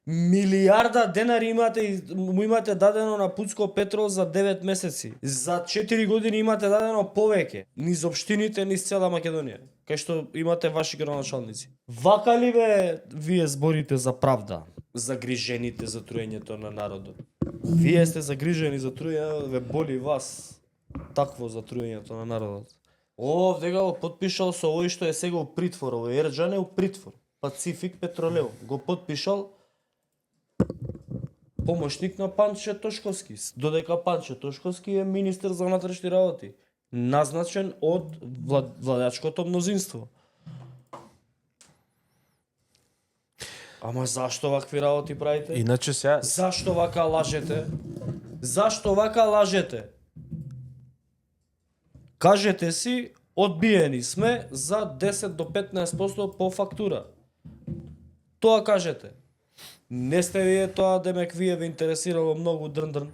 Милиарда денари му имате дадено на Пуцко Петрол за 9 месеци. За 4 години имате дадено повеќе. Низ општините, низ цела Македонија. Кај што имате ваши градоначалници. Вака ли бе вие зборите за правда? Загрижените за труењето на народот. Вие сте загрижени за труењето, ве боли вас такво за труењето на народот. Овде го подпишал со овој што е сега у притвор, овој Ерџан е у притвор. Пацифик Петролео го подпишал помошник на Панче Тошковски, додека Панче Тошковски е министер за внатрешни работи, назначен од владачкото мнозинство. Ама зашто вакви работи правите? Иначе сега Зашто вака лажете? Зашто вака лажете? Кажете си, одбиени сме за 10 до 15% по фактура. Тоа кажете. Не сте вие тоа, демек вие ве интересирало многу дрн.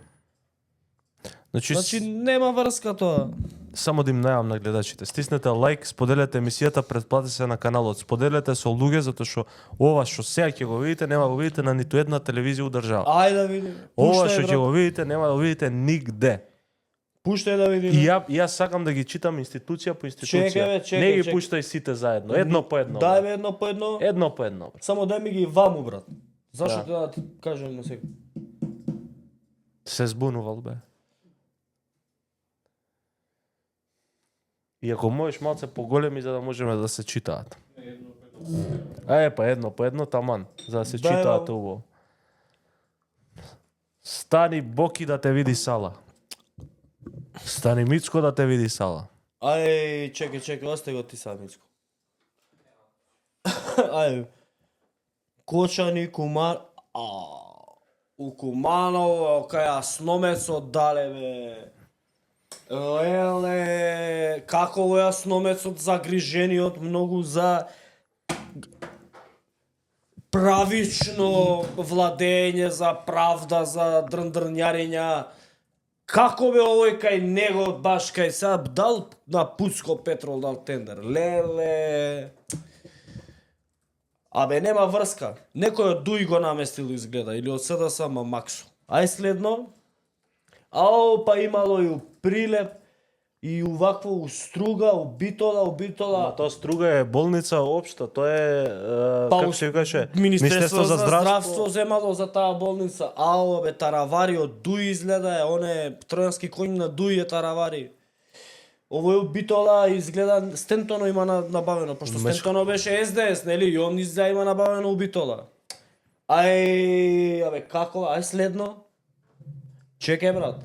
Значи нема врска тоа. Само да им најавам на гледачите. Стиснете лайк, споделете емисијата, претплатете се на каналот, споделете со луѓе затоа што ова што сега ќе го видите, нема да го видите на ниту една телевизија у држава. Ајде да видиме. Ова што ќе го видите, нема да го видите нигде. Пуштај да видиме. И јас сакам да ги читам институција по институција. Чекај, не ги пуштај сите заедно, едно по едно. Дај ме едно по едно. Едно по едно. Само дај ми ги ваму, брат. Зашто да ти кажам на сега? Се збунувал бе. И ако можеш малце поголеми за да можеме да се читаат. Едно по едно таман, за да се читаат убаво. Стани Боки да те види Сала. Стани Мицко да те види Сала. Чекај, остај го ти сам, Мицко. Кочани, Куман... У Куманово, кај Асномецот дале, бе. Леле, како е Асномецот загрижениот многу за правично владење, за правда, за дрнјарења. Како бе овој кај него, баш кај сега, дал на Пуцко Петрол дал тендер? Леле... Абе, нема врска. Некој од Дуј го наместил изгледа, или од СДС Максо. Следно, па имало и у Прилеп, и у вакво у Струга, у Битола. Ма тоа Струга е болница општа, тоа е, како се каже, Министерство за здравство земало за таа болница. Бе, таравари од Дуј изгледа, оне тројански коњ на Дуј е таравари. Овој у Битола изгледа Стентоно има набавено, пошто Стентоно беше СДС, нели? И он изгледа има набавено у Битола. Како? Следно? Чекај, брат.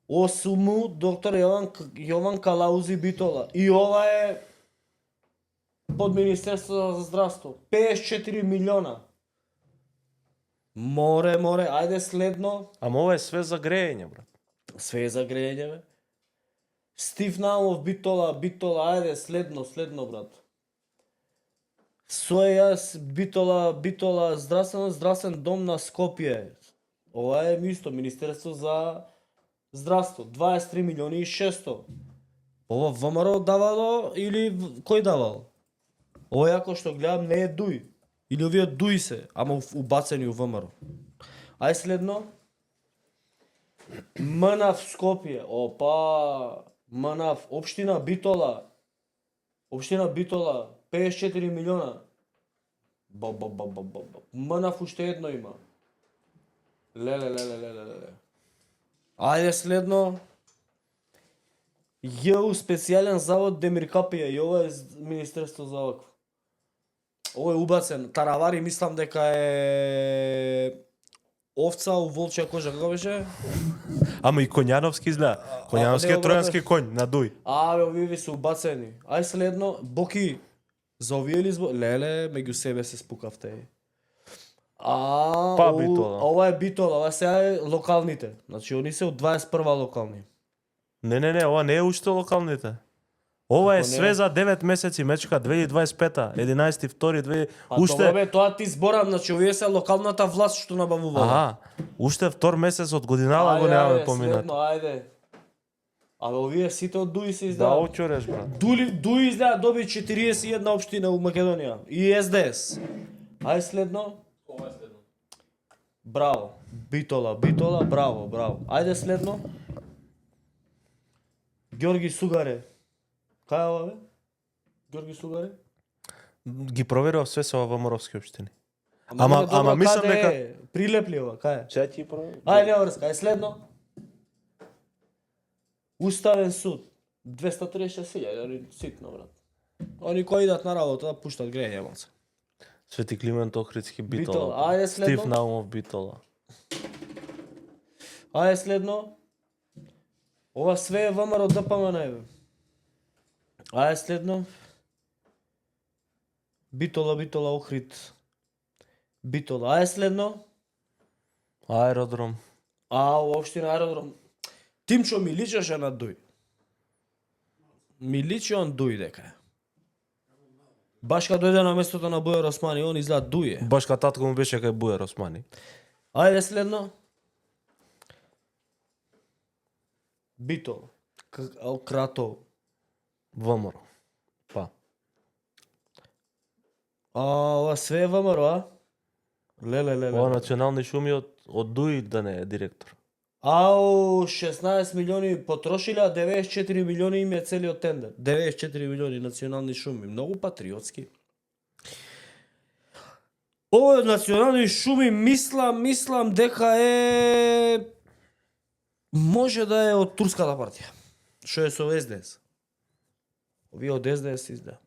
ОСМ доктор Јован Калаузи Битола. И ова е под Министерство за здравство. 54 милиона. Море, ајде следно. Ама ова е све за грејење, брат. Све за грејење, бе. Стив Наумов Битола, ајде следно, брат. Сојас Битола, здравствен дом на Скопје. Ова е исто Министерство за здравство, 23 милиони и 600. Ова ВМРО давало или кој давал? Ова ако што гледам не е Дуј. Или овие Дуј се, ама убацени у ВМРО. Следно. МНАВ Скопје, МНАВ, Општина Битола, 54 милиона. МНАВ уште едно има. Леле. Следно. ЈУ специјален завод Демир Капија, и ова е Министерство за вакво. Ова е убацен. Таравари мислам дека е овца у волчја кожа, како беше? Ама и Коњановски изгледа. Коњановски е тројански коњ на Дуј. Овие се убацени. Следно, Боки, за овие ли збор? Леле, меѓу себе се спукавте. Битола. Ова е Битола, ова сега е локалните. Значи, они се од 21 локални. Не, ова не е уште локалните. Ова е све за 9 месеци, мечка, 2025-та, 11.2. Уште... Тоа ти зборам, значи, овие се локалната власт што набавувала. Уште втор месец од годинава го немаме поминат. Следно, ајде. Овие сите од Дуј се издава. Да, очуреш, брат. Дуј издава, доби 41 општина у Македонија. И СДС. Следно. Браво. Битола, браво. Ајде следно. Ѓорги Сугаре. Кај е ова бе? Ѓорги Сугаре? Ги проверував све со ВМРО-вски општини. Ама мислам каде дека е? Прилепли ова, кај е? Чеки проверам. Ајде, нема врска, следно. Уставен суд. 236.000, они ситно, брат. Они кои идат на работа да пуштат греје, малце. Свети Климент Охридски Битола. Битола. Ајде Стив следно. Наумов Битола. Ајде следно. Ова све е ВМРО ДПМН, бе. Ајде следно. Битола Охрид. Битола. Ајде следно. Аеродром. Општина аеродром. Тимчо ми личеше на Дуј. Ми личи он Дуј дека е. Баш кога дојде на местото на Бујар Османи, он изгледа Дуј е. Баш кога татко му беше кај Бујар Османи. Ајде следно. Битол. Крато. ВМРО. Па. Ова све е ВМРО, а? Леле. Ова национални шуми од Дуј да не е директор. 16 милиони потрошиле, а 94 милиони им е целиот тендер. 94 милиони национални шуми, многу патриотски. Ова национални шуми мислам дека е може да е од турската партија. Што е со СДС. Овие од СДС изгледа.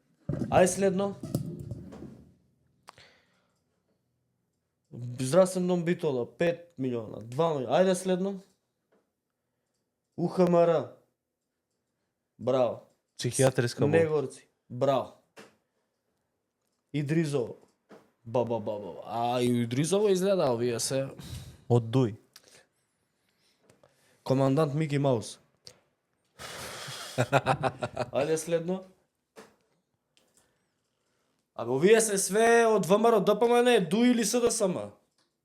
Ај следно. Здравствен дом Битола 5 милиона, 2 милиона. Ајде следно. УХМР. Браво. Психијатриска болница. Негорци. Браво. Идризово. Ба. И Идризово изгледа овие се. Од Дуј. Командант Мики Маус. Ајде следно. Овие се све од ВМРО ДПМН, Дуј или СДСМ.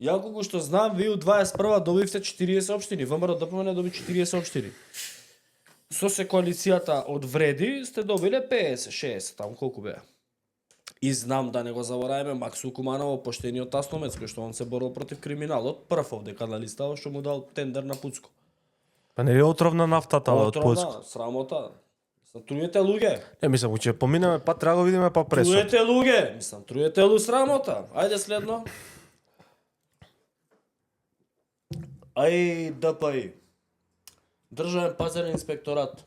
Ја колку што знам, вие у 21 добивте 40 општини, ВМРО ДПМН доби 40 општини. Со се коалицијата од Вреди сте добиле 50, 60, таму колку беа. И знам да не го забораваме Максу Куманово, поштениот тасномец, кој што он се борил против криминалот, прв овдека на листава што му дал тендер на Пуцко. Па не е отровна нафтата од Отровна, Пуцко. срамота. Трујете луѓе. Не, мислам, ќе поминеме, па треба го видиме па пресо. Трујете луѓе. Трујете срамота. Ајде следно. Ај ДПИ. Државен пазарен инспекторат.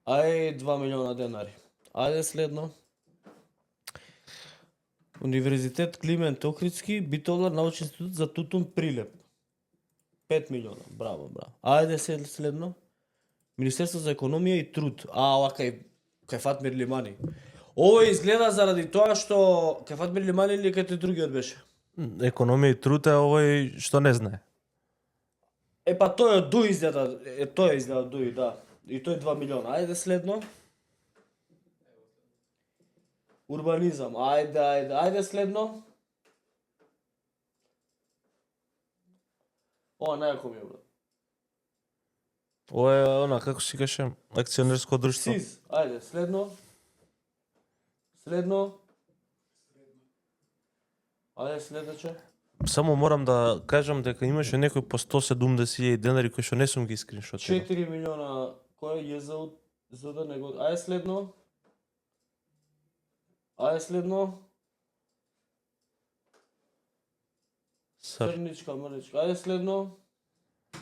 Ај 2 милиона денари. Ајде следно. Универзитет Климент Охридски, Битола, научен институт за тутун Прилеп. 5 милиона. Браво. Ајде следно. Министерство за економија и труд. Ова кај Фатмир Лимани. Ова изгледа заради тоа што кај Фатмир Лимани или кај тој другиот беше. Економија и труд е овој што не знае. Па тој од Дуј изгледа, тој изгледа од Дуј, да. И тој 2 милиона. Ајде следно. Урбанизам. Ајде следно. Ова најако ми е, брат. Ова е она, како си каше, акционерско друштво. СИЗ. Ајде, следно. Ајде, следаче. Само морам да кажам дека имаше некој по 170.000 денари кои што не сум ги скриншотирал. 4 милиона. Кој е ЈЗУ за да него. Ајде следно. Црничка, мрничка. Ајде следно.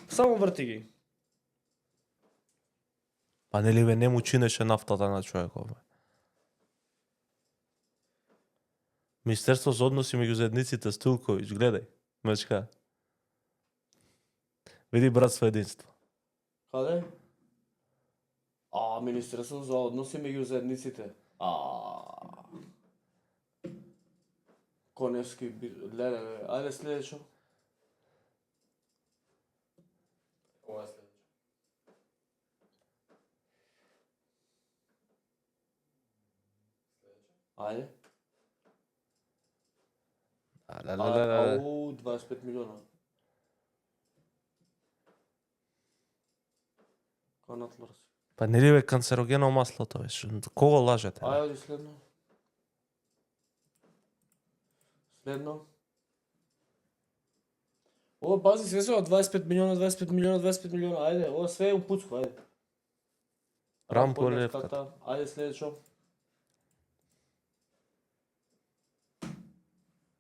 Само врти ги. Па нели бе, не му чинеше нафтата на човеков. Бе. Министерство за односи меѓу заедниците Стулковиќ, гледај, мачка. Види братство единство. Каде? Министерство за односи меѓу заедниците. Коневски, леле, ајде следечо. Ова е следечо. Ајде. 25 милиона. Канат лрси. Па нели бе канцерогено маслото, бе, кого лажете? Ајде следно. Следно. Ова пази све се 25 милиона, 25 милиона, 25 милиона. Ајде, ова све е у пуцко, ајде. Рамко левката. Ајде следечо.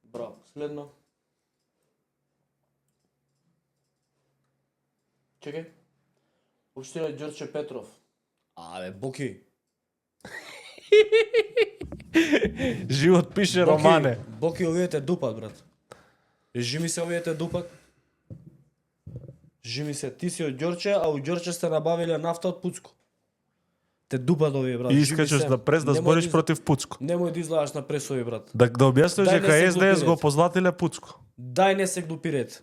Браво, следно. Чекај. Општина Ѓорче Петров. Абе, Боки. Живот пише романе. Боки, овие те дупат, брат. Жими се овие те дупат. Жими се, ти си од Ѓорче, а у Ѓорче сте набавиле нафта од Пуцко. Те дупат овие, брат. И Жими искачеш се. да прес да Немој збориш из- против Пуцко. Немој да излагаш на пресови, брат. Да објасниш Дај дека не се СДС го глупирете. позлатиле Пуцко. Дај не се глупирете.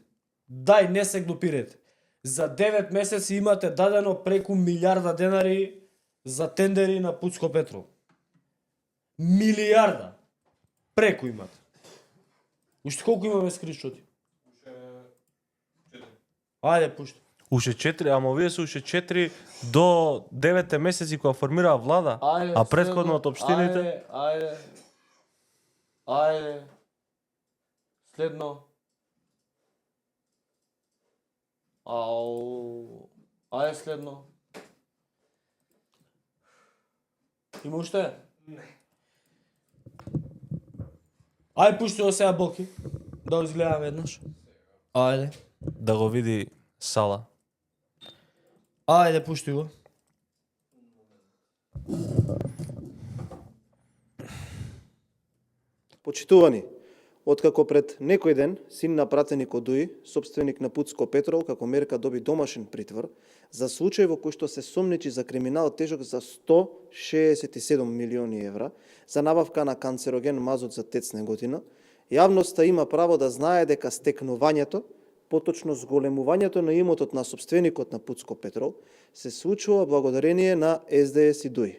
Дај не се глупирете. За 9 месеци имате дадено преку милиарда денари за тендери на Пуцко Петров. Милиарда. Преку имате. Уште колку имаме скриншоти? Ајде, пушти. Уште 4, ама овие се уште 4 до 9 месеци кога формираа влада, Ајде, а претходно од општините Ајде. Следно. Ајде следно. Има уште? Не. Ајде пушти го сега Боки. Да го изгледаме еднаш. Ајде. да го види Сала. Ајде пушти го. Почитувани, откако пред некој ден син на пратеник од ДУИ, собственик на Пуцко Петрол, како мерка доби домашен притвор за случај во кој што се сомничи за криминал тежок за 167 милиони евра за набавка на канцероген мазот за тецне година, јавноста има право да знае дека стекнувањето, поточно зголемувањето на имотот на собственикот на Пуцко Петрол, се случува благодарение на СДС и ДУИ.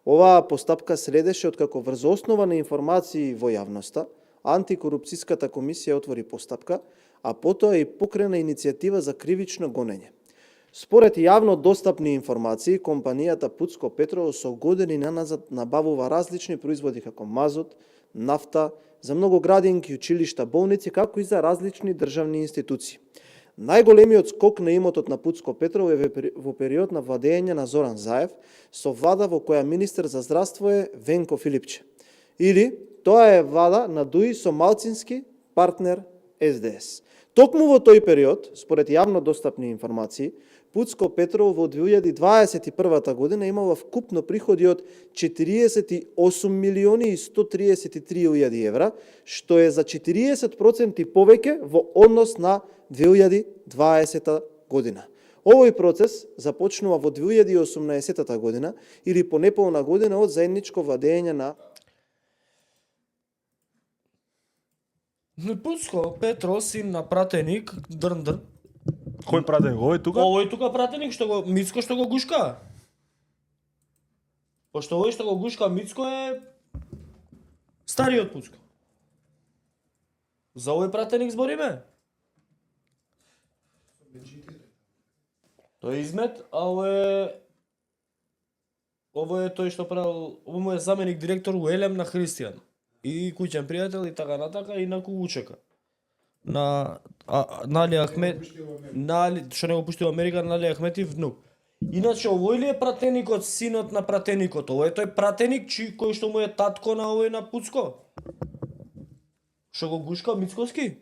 Оваа постапка следеше откако врз основа на информации во јавноста, Антикорупцијската комисија отвори постапка, а потоа и покрена иницијатива за кривично гонење. Според јавно достапни информации, компанијата Пуцко Петрол со години наназад набавува различни производи како мазот, нафта, за многу градинки, училишта, болници, како и за различни државни институции. Најголемиот скок на имотот на Пуцко Петрол е во период на владење на Зоран Заев, со влада во која министер за здравство е Венко Филипче. Или тоа е влада на ДУИ со малцински партнер СДС. Токму во тој период, според јавно достапни информации, Пуцко Петрол во 2021 година имала вкупно приходи од 48 милиони и 133 илјади евра, што е за 40% повеќе во однос на 2020 година. Овој процес започнува во 2018 година или по неполна година од заедничко владење на Пуцко Петрол, син на пратеник, дрн. Кој пратен го овој тука? Овој тука пратеник што го Мицко што го гушка. Пошто овој што го гушка Мицко е стариот Пуцко. За овој пратеник збориме? Тој е измет, а овој е тој што правил, овој е заменик директор у Елем на Христијан. И куќен пријател и така натака и на Кугучека. На Нали Ахмет, што не го пушти во Америка, Нали Ахметив внук. Иначе овој ли е пратеникот, синот на пратеникот? Овој е тој пратеник кој што му е татко на овој на Пуцко? Што го гушка Мицковски?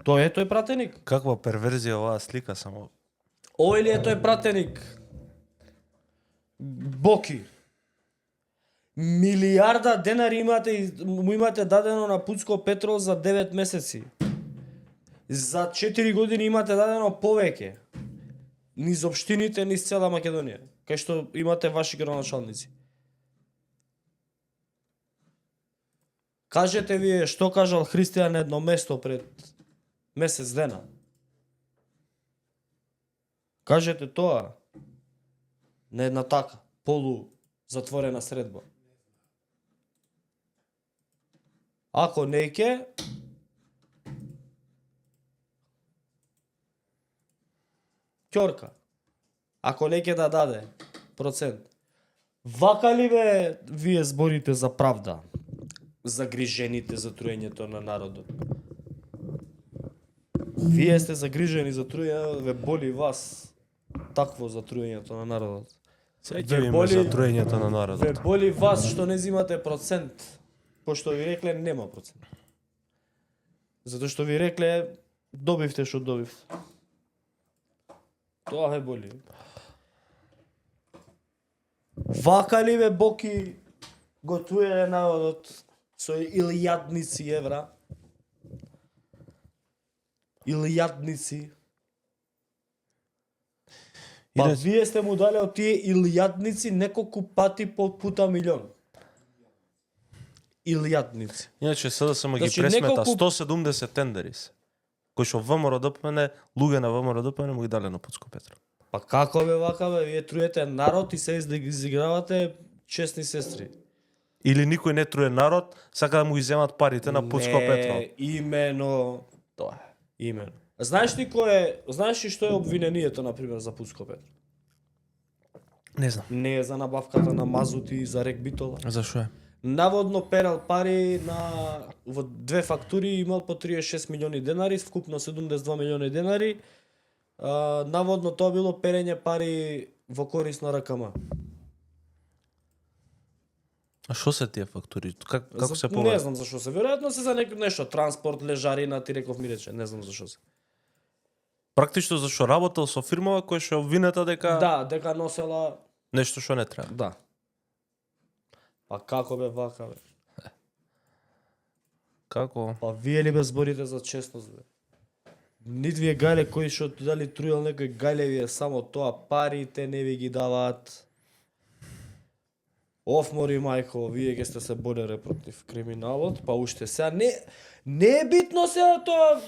Тој е тој пратеник. Каква перверзија оваа слика само. Овој ли е тој пратеник? Боки. Милиарда денари му имате дадено на Пуцко Петрол за 9 месеци. За 4 години имате дадено повеќе. Низ општините, низ цела Македонија. Кај што имате ваши градоначалници. Кажете вие што кажал Христијан едно место пред месец дена. Кажете тоа на една така, полу затворена средба. Ако не ќе, ќорка. Ако не ќе да даде процент. Вака ли бе вие зборите за правда? За грижените за труењето на народот? Вие сте загрижени за труење, ве боли вас такво за труењето на народот. Сеќа има за труењето на народот. Ве боли вас што не зимате процент, пошто ви рекле нема процент. Затоа што ви рекле добивте што добивте. Тоа ве боли. Вака ли ве Боки го труеле народот со илјадници евра? Илјадници. Па вие сте му дале од тие илјадници неколку пати по пута милион. Илјадници. Иначе СДСМ ги Значи, пресмета неколку- 170 тендери се. Кои што ВМРО-ДПМН, луѓе на ВМРО-ДПМН му ги дале на Пуцко Петров. Па како бе вака бе, вие труете народ и се изигравате честни сестри. Или никој не труе народ, сака да му ги земат парите на Пуцко Петров. Имено тоа е. Имено. Знаеш ли што е обвинението на пример за Пуцко Петров? Не знам. Не е за набавката на мазут и за рек битола. Зашо е? Наводно перал пари во две фактури, имал по 36 милиони денари, вкупно 72 милиони денари. Наводно тоа било перење пари во корист на РКМ. А што се тие фактури? Како се Не повеќе? знам зашо се. Веројатно се за нешто, транспорт, лежарина, ти реков ми рече, не знам зашо се. Практично зашо работел со фирмава која што обвинета дека Да, дека носела, нешто што не треба. да. Па како бе вака бе? Како? Па вие ли бе зборите за честност бе? Нит вие гајле кои што дали труел некој гајле вие само тоа парите не ви ги даваат. Офмори мајко, вие ќе сте се бореле против криминалот, па уште сега не е битно сега тоа,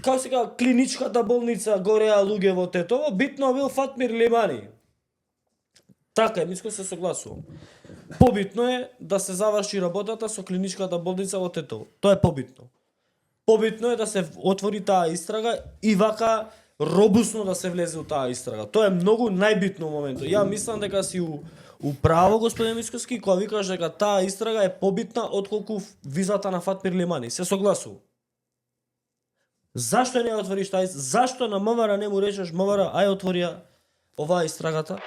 како се кажа, клиничката болница гореа луѓе во Тетово, битно бил Фатмир Лимани. Така е, миско се согласувам. Побитно е да се заврши работата со клиничката болница во Тетово. Тоа е побитно. Побитно е да се отвори таа истрага и вака робусно да се влезе у таа истрага. Тоа е многу најбитно во моментот. Ја мислам дека си у право, господин Мисковски, кога викаш дека таа истрага е побитна отколку визата на Фатмир Лимани. Се согласувам. Зашто не ја отвориш таа истрага? Зашто на МВР не му речеш МВР, ај отвори ја оваа истрагата?